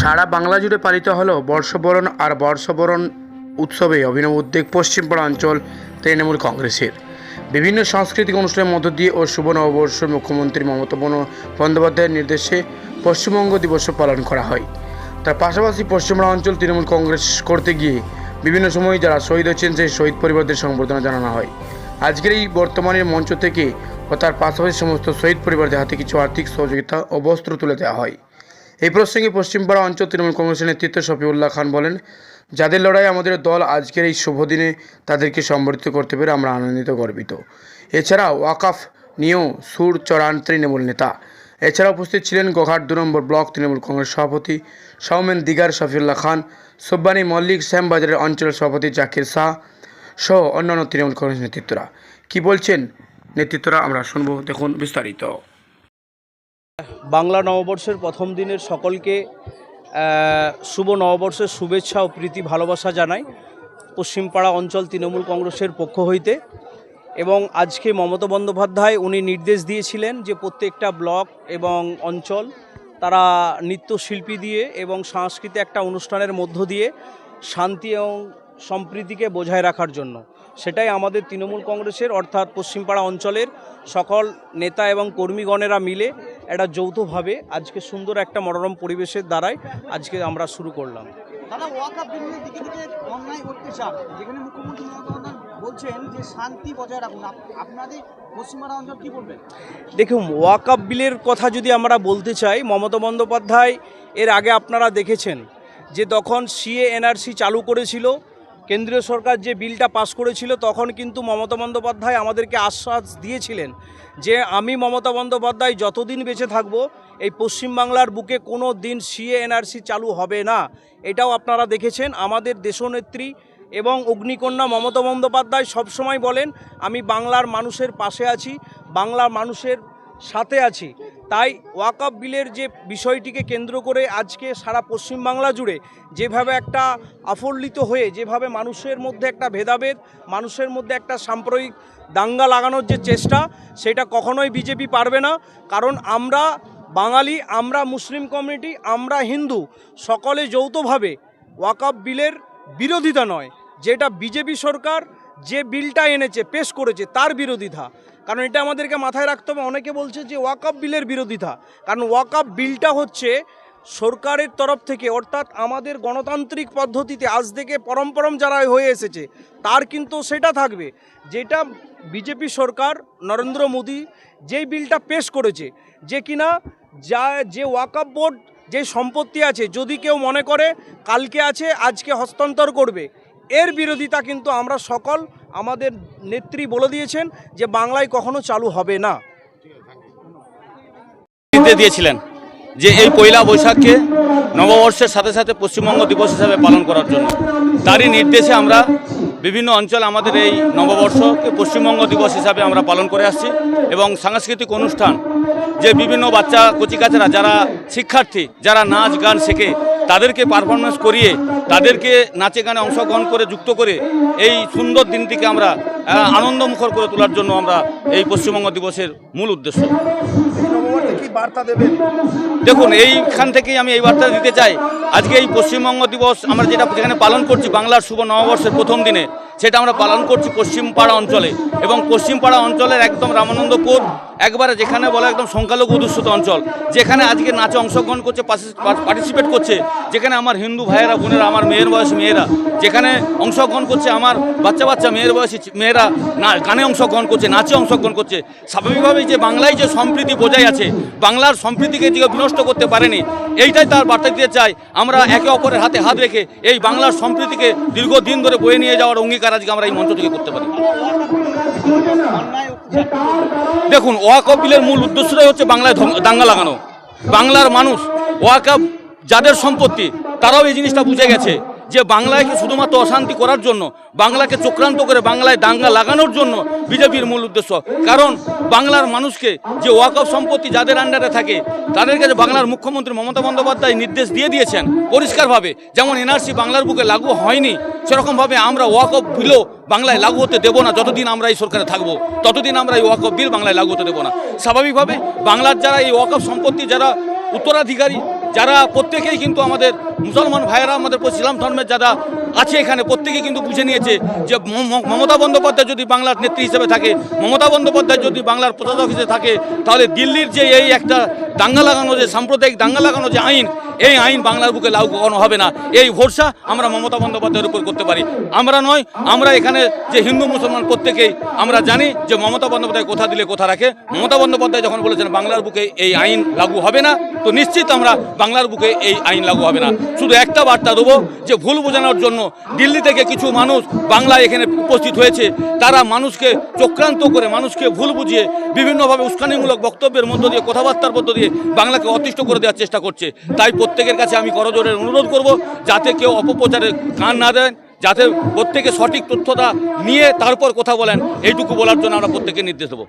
সারা বাংলা জুড়ে পালিত হলো বর্ষবরণ আর বর্ষবরণ উৎসবে অভিনব উদ্যোগ পশ্চিমপাড়া অঞ্চল তৃণমূল কংগ্রেসের। বিভিন্ন সাংস্কৃতিক অনুষ্ঠানের মধ্য দিয়ে ও শুভ নববর্ষ মুখ্যমন্ত্রী মমতা বন্দ্যোপাধ্যায়ের নির্দেশে পশ্চিমবঙ্গ দিবস পালন করা হয়। তার পাশাপাশি পশ্চিমপাড়া অঞ্চল তৃণমূল কংগ্রেস করতে গিয়ে বিভিন্ন সময় যারা শহীদ হচ্ছেন সেই শহীদ পরিবারদের সংবর্ধনা জানানো হয়। আজকের এই বর্তমানের মঞ্চ থেকে ও তার পাশাপাশি সমস্ত শহীদ পরিবারদের হাতে কিছু আর্থিক সহযোগিতা ও বস্ত্র তুলে দেওয়া হয়। এই প্রসঙ্গে পশ্চিমপাড়া অঞ্চল তৃণমূল কংগ্রেসের নেতৃত্ব শফিউল্লাহ খান বলেন, যাদের লড়াই আমাদের দল আজকের এই শুভ দিনে তাদেরকে সম্বর্ধিত করতে পেরে আমরা আনন্দিত গর্বিত। এছাড়া ওয়াকফ নিয়েও সুর চড়ান তৃণমূল নেতা। এছাড়া উপস্থিত ছিলেন গোঘাট 2 নম্বর ব্লক তৃণমূল কংগ্রেস সভাপতি সৌমেন দিগার, শফিউল্লাহ খান, সুব্বানী মল্লিক, শ্যামবাজারের অঞ্চল সভাপতি জাকির শাহ সহ অন্যান্য তৃণমূল কংগ্রেস নেতৃত্বরা। কি বলছেন নেতৃত্বরা আমরা শুনবো, দেখুন বিস্তারিত। বাংলা নববর্ষের প্রথম দিনের সকলকে শুভ নববর্ষের শুভেচ্ছা ও প্রীতি ভালোবাসা জানাই পশ্চিমপাড়া অঞ্চল তৃণমূল কংগ্রেসের পক্ষ হইতে। এবং আজকে মমতা বন্দ্যোপাধ্যায় উনি নির্দেশ দিয়েছিলেন যে প্রত্যেকটা ব্লক এবং অঞ্চল তারা নৃত্যশিল্পী দিয়ে এবং সাংস্কৃতিক একটা অনুষ্ঠানের মধ্য দিয়ে শান্তি এবং সম্প্রীতিকে বজায় রাখার জন্য। সেটাই আমাদের তৃণমূল কংগ্রেসের অর্থাৎ পশ্চিমপাড়া অঞ্চলের সকল নেতা এবং কর্মীগণেরা মিলে একটা যৌথভাবে আজকে সুন্দর একটা মনোরম পরিবেশের দ্বারাই আজকে আমরা শুরু করলাম। দাদা, ওয়াকফ বিলের দিকে অন্যায় অত্যাচার, যেখানে মুখ্যমন্ত্রী বলছেন যে শান্তি বজায় রাখুন, আপনাদের পশ্চিমপাড়া অঞ্চল কী বলবেন? দেখুন, ওয়াকফ বিলের কথা যদি আমরা বলতে চাই, মমতা বন্দ্যোপাধ্যায় এর আগে আপনারা দেখেছেন যে তখন সিএ এনআরসি চালু করেছিল, কেন্দ্রীয় সরকার যে বিলটা পাস করেছিল, তখন কিন্তু মমতা বন্দ্যোপাধ্যায় আমাদেরকে আশ্বাস দিয়েছিলেন যে আমি মমতা বন্দ্যোপাধ্যায় যতদিন বেঁচে থাকব এই পশ্চিমবাংলার বুকে কোনো দিন সিএ এনআরসি চালু হবে না। এটাও আপনারা দেখেছেন। আমাদের দেশনেত্রী এবং অগ্নিকন্যা মমতা বন্দ্যোপাধ্যায় সবসময় বলেন আমি বাংলার মানুষের পাশে আছি, বাংলার মানুষের সাথে আছি। তাই ওয়াকফ বিলের যে বিষয়টিকে কেন্দ্র করে আজকে সারা পশ্চিমবাংলা জুড়ে যেভাবে একটা আফল্লিত হয়ে যেভাবে মানুষের মধ্যে একটা ভেদাভেদ, মানুষের মধ্যে একটা সাম্প্রদায়িক দাঙ্গা লাগানোর যে চেষ্টা, সেটা কখনোই বিজেপি পারবে না। কারণ আমরা বাঙালি, আমরা মুসলিম কমিউনিটি, আমরা হিন্দু, সকলে যৌথভাবে ওয়াকফ বিলের বিরোধিতা নয়, যেটা বিজেপি সরকার যে বিলটা এনেছে পেশ করেছে তার বিরোধিতা। কারণ এটা আমাদেরকে মাথায় রাখতে হবে। অনেকে বলছে যে ওয়াকফ বিলের বিরোধিতা, কারণ ওয়াকফ বিলটা হচ্ছে সরকারের তরফ থেকে, অর্থাৎ আমাদের গণতান্ত্রিক পদ্ধতিতে আজ থেকে পরম্পরা যারা হয়ে এসেছে তার কিন্তু সেটা থাকবে, যেটা বিজেপি সরকার নরেন্দ্র মোদী যেই বিলটা পেশ করেছে, যে কিনা যে ওয়াকফ বোর্ড যে সম্পত্তি আছে যদি কেউ মনে করে কালকে আছে আজকে হস্তান্তর করবে, এর বিরোধিতা কিন্তু আমরা সকল আমাদের নেত্রী বলে দিয়েছেন যে বাংলায় কখনো চালু হবে না। দিয়েছিলেন যে এই পয়লা বৈশাখকে নববর্ষের সাথে সাথে পশ্চিমবঙ্গ দিবস হিসাবে পালন করার জন্য, তারই নির্দেশে আমরা বিভিন্ন অঞ্চলে আমাদের এই নববর্ষকে পশ্চিমবঙ্গ দিবস হিসাবে আমরা পালন করে আসছি। এবং সাংস্কৃতিক অনুষ্ঠান, যে বিভিন্ন বাচ্চা কচিকাচারা যারা শিক্ষার্থী, যারা নাচ গান শেখে, তাদেরকে পারফরমেন্স করিয়ে তাদেরকে নাচে গানে অংশগ্রহণ করে যুক্ত করে এই সুন্দর দিনটিকে আমরা আনন্দমুখর করে তোলার জন্য আমরা এই পশ্চিমবঙ্গ দিবসের মূল উদ্দেশ্য। দেখুন, এইখান থেকেই আমি এই বার্তা দিতে চাই। আজকে এই পশ্চিমবঙ্গ দিবস আমরা যেখানে পালন করছি বাংলার শুভ নববর্ষের প্রথম দিনে, সেটা আমরা পালন করছি পশ্চিমপাড়া অঞ্চলে। এবং পশ্চিমপাড়া অঞ্চলের একদম রামানন্দপুর একবারে যেখানে বলে একদম সংখ্যালঘু অধ্যুষিত অঞ্চল, যেখানে আজকে নাচে অংশগ্রহণ করছে, পার্টিসিপেট করছে, যেখানে আমার হিন্দু ভাইয়েরা বোনেরা, আমার মেয়ের বয়সী মেয়েরা যেখানে অংশগ্রহণ করছে, আমার বাচ্চা মেয়ের বয়সী মেয়েরা গানে অংশগ্রহণ করছে, নাচে অংশগ্রহণ করছে। স্বাভাবিকভাবেই যে বাংলায় যে সম্প্রীতি বজায় আছে, বাংলার সম্প্রীতিকে যে বিনষ্ট করতে পারেনি, এইটাই তার বার্তা দিতে চাই। আমরা একে অপরের হাতে হাত রেখে এই বাংলার সম্প্রীতিকে দীর্ঘদিন ধরে বয়ে নিয়ে যাওয়ার অঙ্গীকার আজকে আমরা এই মঞ্চ থেকে করতে পারি। দেখুন, ওয়াকফ বিলের মূল উদ্দেশ্যটাই হচ্ছে বাংলায় দাঙ্গা লাগানো। বাংলার মানুষ, ওয়াকফ যাদের সম্পত্তি, তারাও এই জিনিসটা বুঝে গেছে যে বাংলাকে শুধুমাত্র অশান্তি করার জন্য, বাংলাকে চক্রান্ত করে বাংলায় দাঙ্গা লাগানোর জন্য বিজেপির মূল উদ্দেশ্য। কারণ বাংলার মানুষকে যে ওয়াকফ সম্পত্তি যাদের আন্ডারে থাকে, তাদের কাছে বাংলার মুখ্যমন্ত্রী মমতা বন্দ্যোপাধ্যায় নির্দেশ দিয়ে দিয়েছেন পরিষ্কারভাবে, যেমন এনআরসি বাংলার বুকে লাগু হয়নি, সেরকমভাবে আমরা ওয়াকফ বিলও বাংলায় লাগু হতে দেবো না। যতদিন আমরা এই সরকারে থাকবো ততদিন আমরা এই ওয়াকফ বিল বাংলায় লাগু হতে দেবো না। স্বাভাবিকভাবে বাংলার যারা এই ওয়াকফ সম্পত্তি যারা উত্তরাধিকারী যারা প্রত্যেকেই কিন্তু আমাদের মুসলমান ভাইয়েরা, আমাদের ইসলাম ধর্মের যারা আছে এখানে, প্রত্যেকেই কিন্তু বুঝে নিয়েছে যে মমতা বন্দ্যোপাধ্যায় যদি বাংলার নেত্রী হিসেবে থাকে, মমতা বন্দ্যোপাধ্যায় যদি বাংলার প্রশাসক হিসেবে থাকে, তাহলে দিল্লির যে এই একটা দাঙ্গা লাগানো, যে সাম্প্রদায়িক দাঙ্গা লাগানো যে আইন, এই আইন বাংলার বুকে লাগু কখনো হবে না। এই ভরসা আমরা মমতা বন্দ্যোপাধ্যায়ের উপর করতে পারি। আমরা নয়, আমরা এখানে যে হিন্দু মুসলমান প্রত্যেকেই আমরা জানি যে মমতা বন্দ্যোপাধ্যায় কথা দিলে কথা রাখে। মমতা বন্দ্যোপাধ্যায় যখন বলেছেন বাংলার বুকে এই আইন লাগু হবে না, তো নিশ্চিত আমরা বাংলার বুকে এই আইন লাগু হবে না। শুধু একটা বার্তা দেবো যে ভুল বোঝানোর জন্য দিল্লি থেকে কিছু মানুষ বাংলায় এখানে উপস্থিত হয়েছে, তারা মানুষকে চক্রান্ত করে, মানুষকে ভুল বুঝিয়ে বিভিন্নভাবে উস্কানিমূলক বক্তব্যের মধ্য দিয়ে, কথাবার্তার মধ্য দিয়ে বাংলাকে অতিষ্ঠ করে দেওয়ার চেষ্টা করছে। তাই প্রত্যেকের কাছে আমি করজোরে অনুরোধ করব যাতে কেউ অপপ্রচারে কান না দেন, যাতে প্রত্যেকে সঠিক তথ্যটা নিয়ে তারপর কথা বলেন, এইটুকু বলার জন্য আমরা প্রত্যেকে নির্দেশ দেবো।